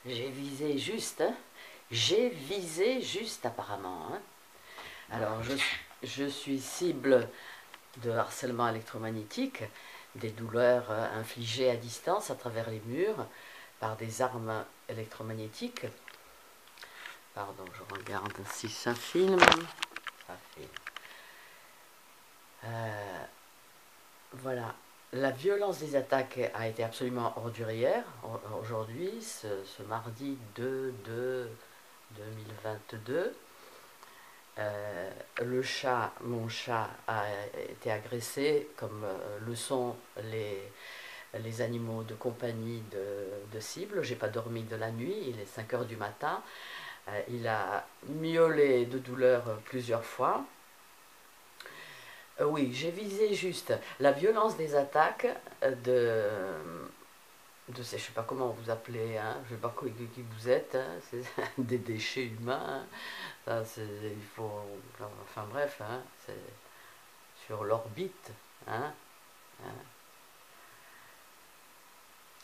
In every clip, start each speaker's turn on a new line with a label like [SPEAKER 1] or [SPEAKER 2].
[SPEAKER 1] J'ai visé juste, hein. J'ai visé juste apparemment, hein. Alors, je suis cible de harcèlement électromagnétique, des douleurs infligées à distance à travers les murs par des armes électromagnétiques. Pardon, je regarde si ça filme. Ça filme. Voilà. La violence des attaques a été absolument ordurière aujourd'hui, ce mardi 2/2/2022. Mon chat a été agressé, comme le sont les animaux de compagnie de cible. J'ai pas dormi de la nuit, il est 5 heures du matin. Il a miaulé de douleur plusieurs fois. Oui, j'ai visé juste la violence des attaques de ces, je sais pas comment vous appelez, hein, je sais pas qui vous êtes, hein, c'est des déchets humains, hein, il faut, enfin bref, hein, c'est sur l'orbite, hein, hein,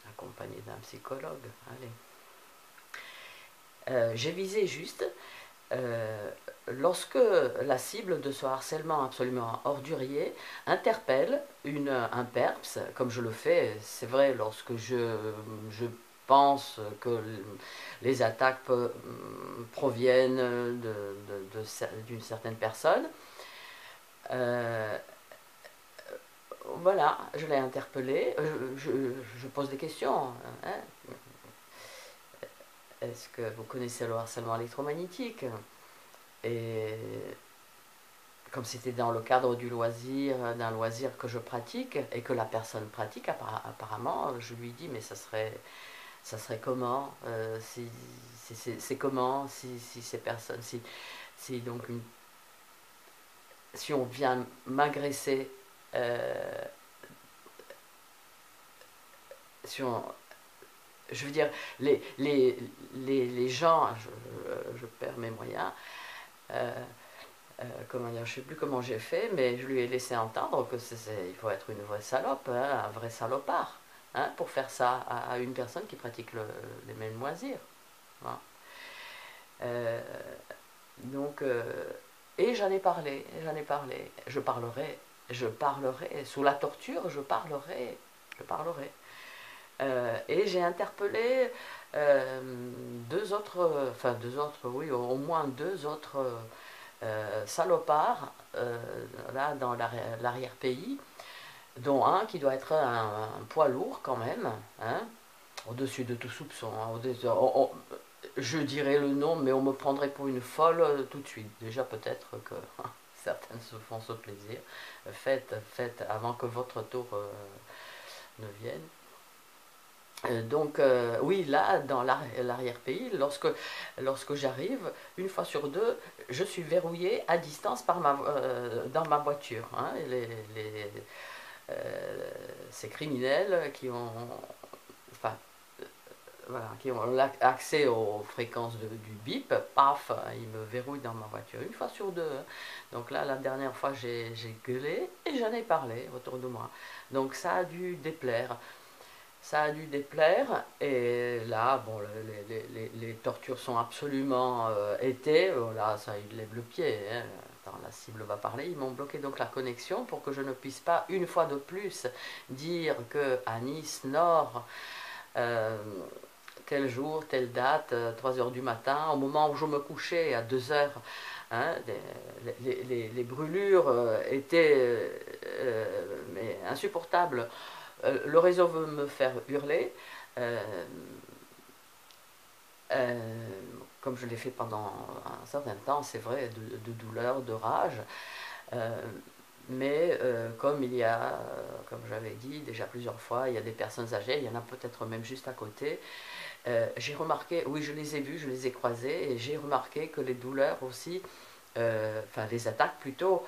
[SPEAKER 1] accompagné d'un psychologue, allez. J'ai visé juste euh, lorsque la cible de ce harcèlement absolument ordurier interpelle un perps, comme je le fais, c'est vrai, lorsque je pense que les attaques proviennent d'une certaine personne. Euh, voilà, je l'ai interpellé, je pose des questions, hein. Est-ce que vous connaissez le harcèlement électromagnétique? Et comme c'était dans le cadre du loisir, d'un loisir que je pratique et que la personne pratique, apparemment, je lui dis mais ça serait comment c'est comment si ces personnes, si donc si on vient m'agresser, euh, si on, je veux dire les gens, je perds mes moyens. Euh, Comment dire, je ne sais plus comment j'ai fait, mais je lui ai laissé entendre que il faut être une vraie salope, hein, un vrai salopard, hein, pour faire ça à une personne qui pratique les mêmes loisirs. Hein. Euh, donc, et j'en ai parlé, je parlerai, sous la torture, je parlerai. Et j'ai interpellé euh, deux autres, oui, au moins deux autres salopards, là, dans l'arrière-pays, dont un qui doit être un poids lourd quand même, hein, au-dessus de tout soupçon. Hein, je dirais le nom, mais on me prendrait pour une folle tout de suite. Déjà, peut-être que certaines se font ce plaisir. Faites avant que votre tour ne vienne. Donc oui, là, dans l'arrière-pays, lorsque j'arrive, une fois sur deux, je suis verrouillée à distance dans ma voiture. Hein. Ces criminels qui ont, enfin, voilà, qui ont accès aux fréquences du bip, paf, ils me verrouillent dans ma voiture, une fois sur deux. Hein. Donc là, la dernière fois, j'ai gueulé et j'en ai parlé autour de moi. Donc ça a dû déplaire. Ça a dû déplaire, et là, bon, les tortures sont absolument été. Là, ça, ils lèvent le pied. Hein. Attends, la cible va parler. Ils m'ont bloqué donc la connexion pour que je ne puisse pas, une fois de plus, dire que à Nice Nord, euh, tel jour, telle date, 3 heures du matin, au moment où je me couchais, à 2 heures, hein, les brûlures étaient mais insupportables. Le réseau veut me faire hurler, euh, euh, comme je l'ai fait pendant un certain temps, c'est vrai, de douleur, de rage. Euh, mais comme il y a, comme j'avais dit déjà plusieurs fois, il y a des personnes âgées, il y en a peut-être même juste à côté. J'ai remarqué, oui, je les ai vus, je les ai croisés, et j'ai remarqué que les douleurs aussi, enfin les attaques plutôt,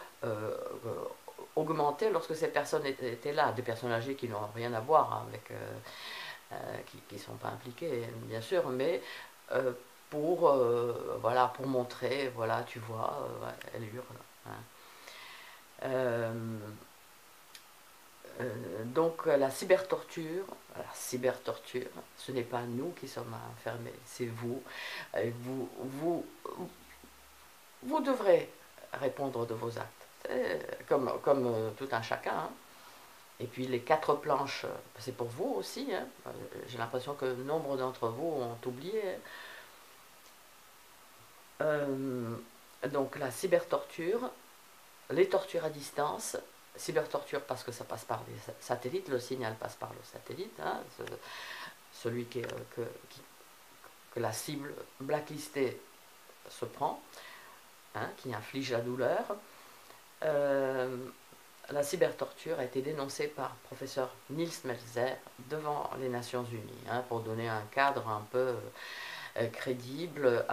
[SPEAKER 1] augmentaient lorsque ces personnes étaient là, des personnes âgées qui n'ont rien à voir avec, qui ne sont pas impliquées, bien sûr, mais euh, voilà, pour montrer, voilà, tu vois, elle hurle. Hein. Euh, Donc la cybertorture, ce n'est pas nous qui sommes enfermés, c'est vous. Et vous devrez répondre de vos actes, comme tout un chacun, hein. Et puis les 4 planches, c'est pour vous aussi, hein. J'ai l'impression que nombre d'entre vous ont oublié. Donc la cybertorture, les tortures à distance, cybertorture parce que ça passe par des satellites, le signal passe par le satellite, hein, celui que la cible blacklistée se prend, hein, qui inflige la douleur. La cybertorture a été dénoncée par le professeur Nils Melzer devant les Nations Unies, hein, pour donner un cadre un peu crédible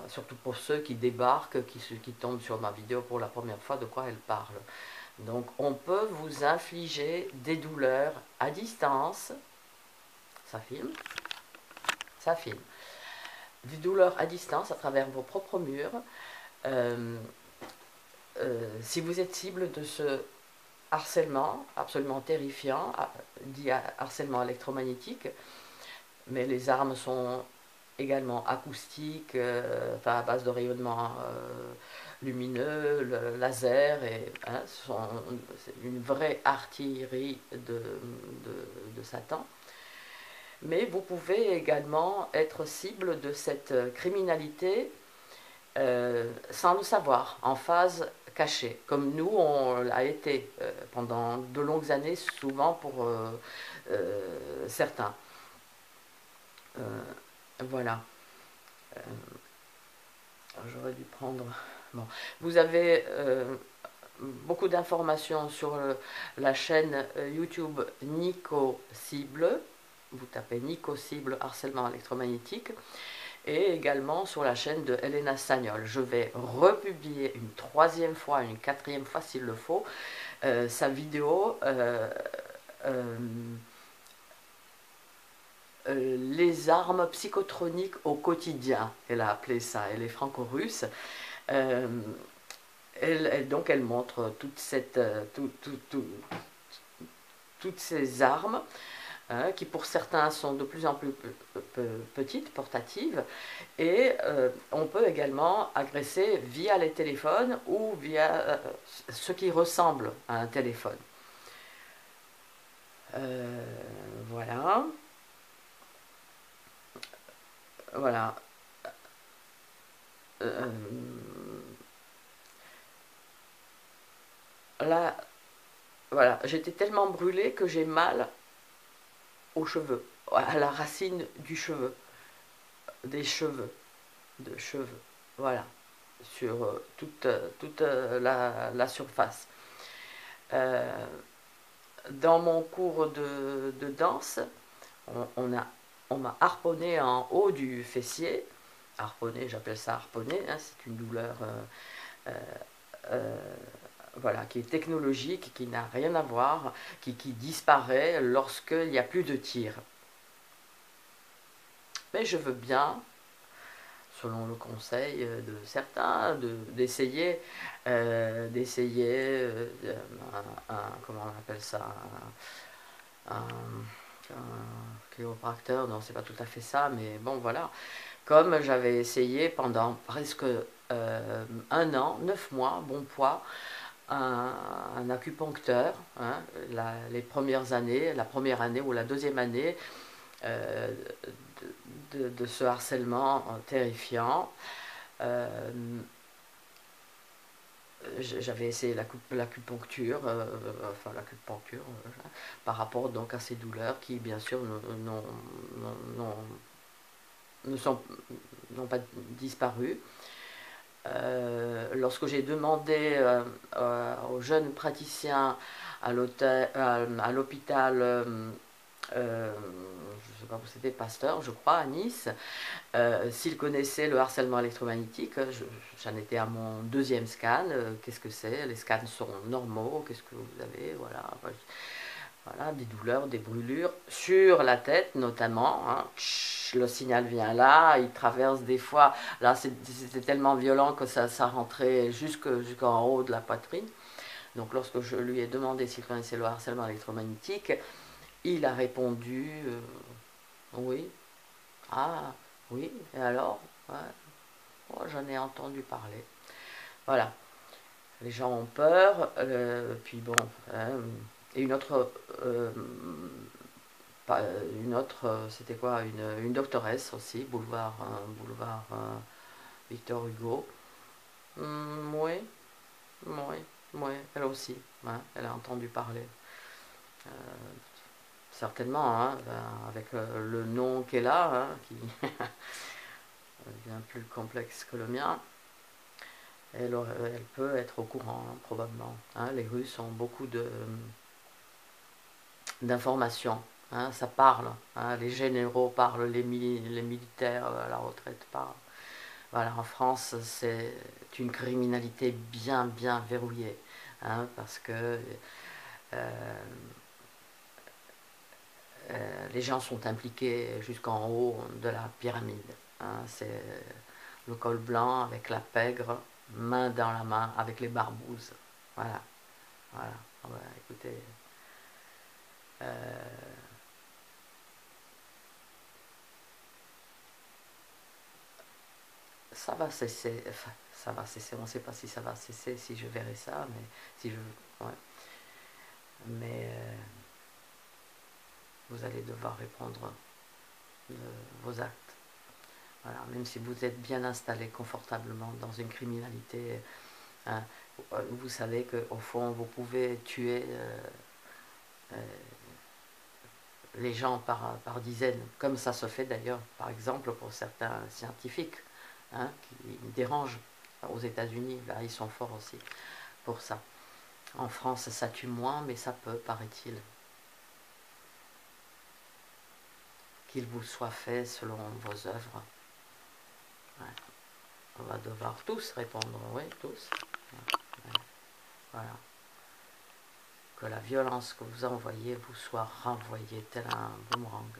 [SPEAKER 1] surtout pour ceux qui débarquent, qui tombent sur ma vidéo pour la première fois, de quoi elle parle. Donc on peut vous infliger des douleurs à distance, ça filme, des douleurs à distance à travers vos propres murs, si vous êtes cible de ce harcèlement absolument terrifiant, dit harcèlement électromagnétique, mais les armes sont également acoustiques, à base de rayonnement lumineux, le laser, et hein, c'est une vraie artillerie de Satan. Mais vous pouvez également être cible de cette criminalité sans le savoir, en phase cachée, comme nous on l'a été pendant de longues années, souvent pour certains. Voilà. J'aurais dû prendre... Bon. Vous avez beaucoup d'informations sur la chaîne YouTube Nico Cible. Vous tapez Nico Cible harcèlement électromagnétique. Et également sur la chaîne de Elena Sagnol. Je vais republier une 3e fois, une 4e fois s'il le faut, sa vidéo les armes psychotroniques au quotidien, elle a appelé ça, elle est franco-russe. Donc elle montre toutes ces armes, hein, qui pour certains sont de plus en plus petites, portatives, et on peut également agresser via les téléphones ou via ce qui ressemble à un téléphone. Voilà. Voilà. Là, voilà, j'étais tellement brûlée que j'ai mal aux cheveux, à la racine du cheveu, des cheveux, de cheveux, voilà, sur toute la surface. Dans mon cours de danse, on m'a harponné en haut du fessier. Harponné, j'appelle ça harponné, hein, c'est une douleur voilà, qui est technologique, qui n'a rien à voir, qui disparaît lorsqu'il n'y a plus de tir. Mais je veux bien, selon le conseil de certains, d'essayer comment on appelle ça, un chiropracteur, non c'est pas tout à fait ça, mais bon voilà, comme j'avais essayé pendant presque 1 an, 9 mois, bon poids, un acupuncteur, hein, les premières années, la première année ou la 2e année de ce harcèlement terrifiant. J'avais essayé l'acupuncture, par rapport donc à ces douleurs qui bien sûr n'ont pas disparu. Lorsque j'ai demandé aux jeunes praticiens à l'hôpital, je ne sais pas où c'était, Pasteur, je crois, à Nice, s'ils connaissaient le harcèlement électromagnétique, j'en étais à mon 2e scan, qu'est-ce que c'est, les scans sont normaux, qu'est-ce que vous avez, voilà, voilà, des douleurs, des brûlures, sur la tête notamment, hein. Le signal vient là, il traverse des fois, là c'était tellement violent que ça rentrait jusqu'en haut de la poitrine. Donc lorsque je lui ai demandé s'il connaissait le harcèlement électromagnétique, il a répondu oui. Ah oui, et alors? Ouais. Oh, j'en ai entendu parler. Voilà. Les gens ont peur, puis bon. Et une autre, c'était quoi? Une doctoresse aussi, boulevard Victor Hugo. Oui, oui, oui, elle aussi, hein, elle a entendu parler. Euh, Certainement, hein, avec le nom qu'elle a, hein, qui est bien plus complexe que le mien, elle peut être au courant, hein, probablement. Hein. Les Russes ont beaucoup d'informations, hein, ça parle. Hein, les généraux parlent, les militaires à la retraite parlent. Voilà, en France, c'est une criminalité bien, bien verrouillée, hein, parce que euh, les gens sont impliqués jusqu'en haut de la pyramide. Hein, c'est le col blanc avec la pègre, main dans la main avec les barbouzes. Voilà, voilà. Ouais, écoutez, ça va cesser. Enfin, ça va cesser. On ne sait pas si ça va cesser, si je verrai ça, mais si je, ouais. Mais vous allez devoir répondre de vos actes. Voilà, même si vous êtes bien installé confortablement dans une criminalité, hein, vous savez qu'au fond, vous pouvez tuer euh, les gens par dizaines, comme ça se fait d'ailleurs, par exemple, pour certains scientifiques, hein, qui dérangent aux États-Unis. Là, ils sont forts aussi pour ça. En France, ça tue moins, mais ça peut, paraît-il. Qu'il vous soit fait selon vos œuvres. Ouais. On va devoir tous répondre, oui, tous. Ouais. Voilà. Que la violence que vous envoyez vous soit renvoyée tel un boomerang.